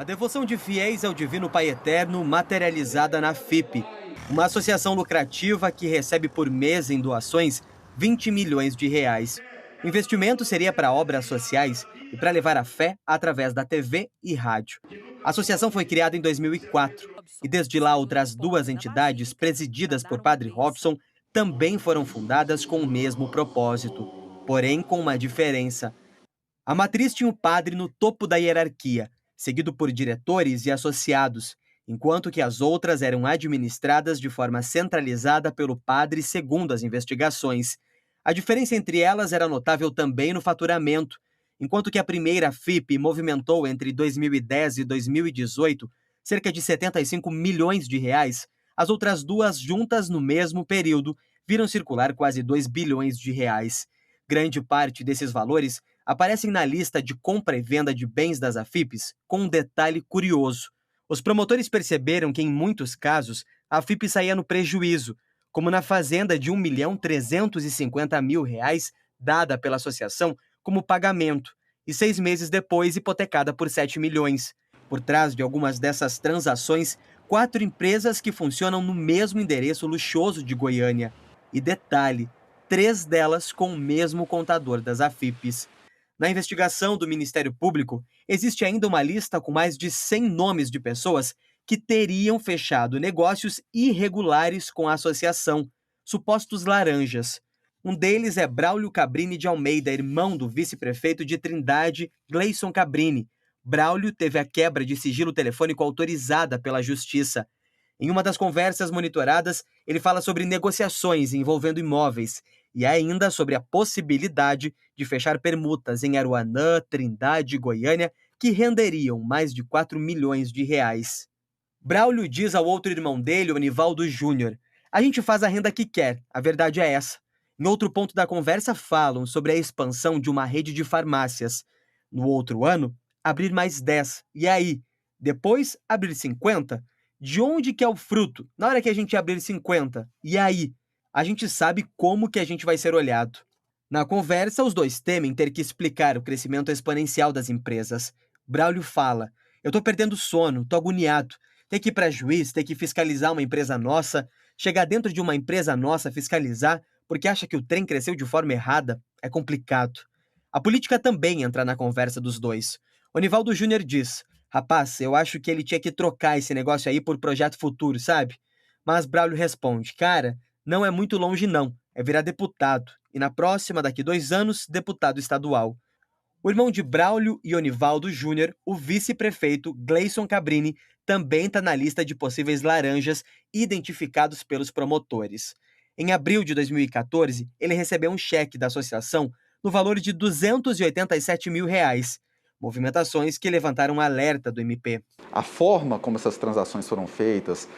A devoção de fiéis ao Divino Pai Eterno materializada na FIP, uma associação lucrativa que recebe por mês em doações 20 milhões de reais. O investimento seria para obras sociais e para levar a fé através da TV e rádio. A associação foi criada em 2004 e desde lá outras duas entidades presididas por Padre Robson também foram fundadas com o mesmo propósito, porém com uma diferença. A matriz tinha o padre no topo da hierarquia, seguido por diretores e associados, enquanto que as outras eram administradas de forma centralizada pelo padre segundo as investigações. A diferença entre elas era notável também no faturamento. Enquanto que a primeira FIP movimentou entre 2010 e 2018 cerca de 75 milhões de reais, as outras duas juntas no mesmo período viram circular quase 2 bilhões de reais. Grande parte desses valores aparecem na lista de compra e venda de bens das AFIPs com um detalhe curioso. Os promotores perceberam que, em muitos casos, a AFIP saía no prejuízo, como na fazenda de R$ 1.350.000 dada pela associação como pagamento, e 6 meses depois hipotecada por 7 milhões. Por trás de algumas dessas transações, 4 empresas que funcionam no mesmo endereço luxuoso de Goiânia. E detalhe, 3 delas com o mesmo contador das AFIPs. Na investigação do Ministério Público, existe ainda uma lista com mais de 100 nomes de pessoas que teriam fechado negócios irregulares com a associação, supostos laranjas. Um deles é Braulio Cabrini de Almeida, irmão do vice-prefeito de Trindade, Gleison Cabrini. Braulio teve a quebra de sigilo telefônico autorizada pela Justiça. Em uma das conversas monitoradas, ele fala sobre negociações envolvendo imóveis e ainda sobre a possibilidade de fechar permutas em Aruanã, Trindade e Goiânia que renderiam mais de 4 milhões de reais. Braulio diz ao outro irmão dele, Onivaldo Júnior: "A gente faz a renda que quer, a verdade é essa." Em outro ponto da conversa falam sobre a expansão de uma rede de farmácias. No outro ano, abrir mais 10. E aí? Depois, abrir 50? De onde que é o fruto? Na hora que a gente abrir 50? E aí? A gente sabe como que a gente vai ser olhado. Na conversa, os dois temem ter que explicar o crescimento exponencial das empresas. Braulio fala: "Eu tô perdendo sono, tô agoniado. Ter que ir para juiz, ter que fiscalizar uma empresa nossa, chegar dentro de uma empresa nossa, fiscalizar, porque acha que o trem cresceu de forma errada, é complicado." A política também entra na conversa dos dois. Onivaldo Júnior diz: "Rapaz, eu acho que ele tinha que trocar esse negócio aí por projeto futuro, sabe?" Mas Braulio responde: "Cara, não é muito longe não, é virar deputado. E na próxima, daqui 2 anos, deputado estadual." O irmão de Braulio e Onivaldo Júnior, o vice-prefeito Gleison Cabrini, também está na lista de possíveis laranjas identificados pelos promotores. Em abril de 2014, ele recebeu um cheque da associação no valor de R$ 287 mil. Movimentações que levantaram alerta do MP. A forma como essas transações foram feitas,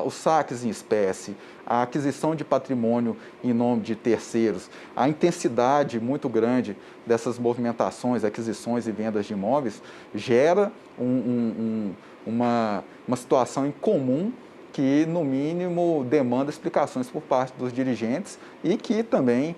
os saques em espécie, a aquisição de patrimônio em nome de terceiros, a intensidade muito grande dessas movimentações, aquisições e vendas de imóveis, gera uma situação incomum que, no mínimo, demanda explicações por parte dos dirigentes e que também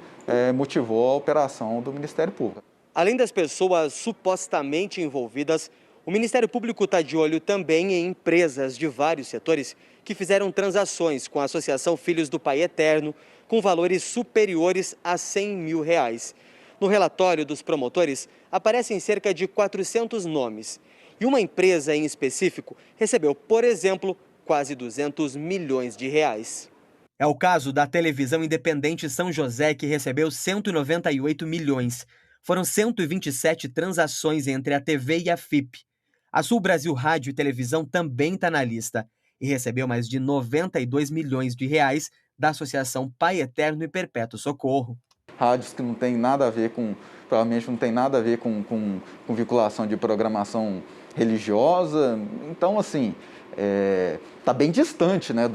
motivou a operação do Ministério Público. Além das pessoas supostamente envolvidas, o Ministério Público está de olho também em empresas de vários setores que fizeram transações com a Associação Filhos do Pai Eterno com valores superiores a R$ 100 mil. No relatório dos promotores, aparecem cerca de 400 nomes. E uma empresa em específico recebeu, por exemplo, quase 200 milhões de reais. É o caso da Televisão Independente São José, que recebeu 198 milhões. Foram 127 transações entre a TV e a FIP. A Sul Brasil Rádio e Televisão também está na lista e recebeu mais de 92 milhões de reais da Associação Pai Eterno e Perpétuo Socorro. Rádios que não tem nada a ver com, provavelmente não tem nada a ver com vinculação de programação religiosa. Então, assim, está bem distante, né,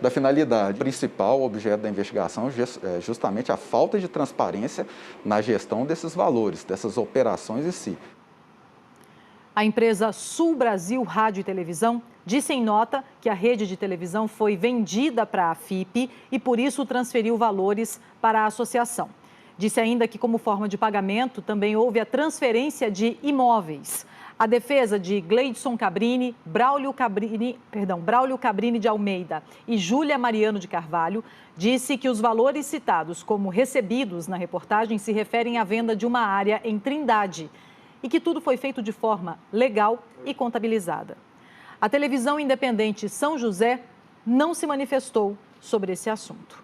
da finalidade. O principal objeto da investigação é justamente a falta de transparência na gestão desses valores, dessas operações em si. A empresa Sul Brasil Rádio e Televisão disse em nota que a rede de televisão foi vendida para a FIP e, por isso, transferiu valores para a associação. Disse ainda que, como forma de pagamento, também houve a transferência de imóveis. A defesa de Gleidson Cabrini, Braulio Cabrini de Almeida e Júlia Mariano de Carvalho disse que os valores citados como recebidos na reportagem se referem à venda de uma área em Trindade e que tudo foi feito de forma legal e contabilizada. A televisão independente São José não se manifestou sobre esse assunto.